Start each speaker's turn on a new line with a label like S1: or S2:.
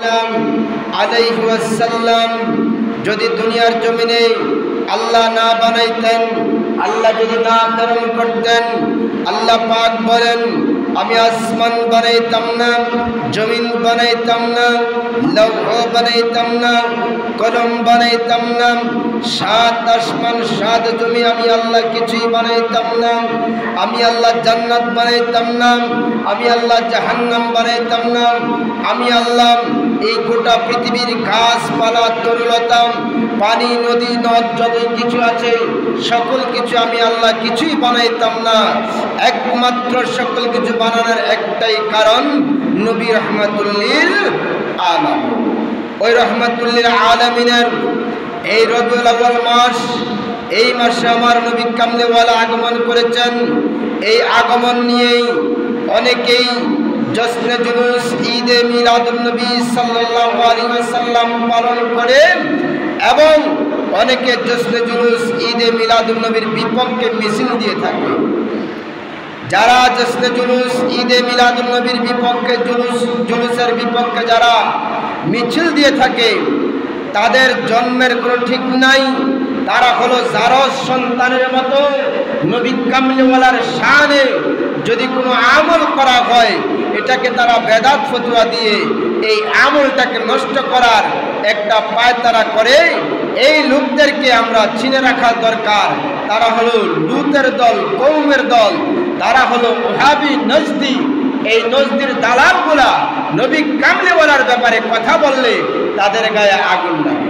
S1: আলাইহি ওয়াসাল্লাম যদি দুনিয়ার জমিনে আল্লাহ না বানাইতেন, আল্লাহ যদি না প্রেরণ করতেন, আল্লাহ পাক বলেন আমি আসমান বানাইতাম না, জমিন বানাইতাম না, লৌহ বানাইতাম না, কলম বানাইতাম না, সাত আসমান সাত জমি আমি আল্লাহ কিছুই বানাইতাম না। আমি আল্লাহ জান্নাত বানাইতাম না, আমি আল্লাহ জাহান্নাম বানাইতাম না। আমি আল্লাহ এই গোটা পৃথিবীর গাছপালা তরুলতা পানি নদী নদ যত কিছু আছে সকল কিছু আমি আল্লাহ কিছুই বানাইতাম না। একমাত্র সকল কিছু বানানোর একটাই কারণ নবী রহমাতুল্লিল আলামিন। ওই রহমাতুল্লিল আলামিনের এই রবিউল আউয়াল মাস, এই মাসে আমার নবী কামলিওয়ালা আগমন করেছেন। এই আগমন নিয়েই অনেকেই জশ্নে জুলুস ঈদে মিলাদুন নবী সাল্লাল্লাহু আলাইহি ওয়াসাল্লাম পালন করে এবং অনেকে জশ্নে জুলুস ঈদে মিলাদুন নবীর বিপক্ষে মিছিল দিয়ে থাকে। যারা জশ্নে জুলুস ঈদে মিলাদুন নবীর বিপক্ষে জুলুসের বিপক্ষে যারা মিছিল দিয়ে থাকে তাদের জন্মের কোনো ঠিক নাই। তারা হলো জারজ সন্তানের মতো। নবী কামলিওয়ালার শানে যদি কোনো আমল করা হয় এটাকে তারা বেদাত ফতোয়া দিয়ে এই আমলটাকে নষ্ট করার একটা পায়তারা করে। এই লোকদেরকে আমরা চিনে রাখা দরকার। তারা হলো লুতের দল, কওমের দল। তারা হলো ওহাবি নজদি। এই নজদির দালালগুলা নবী কামলিওয়ালার ব্যাপারে কথা বললে তাদের গায়ে আগুন লাগে।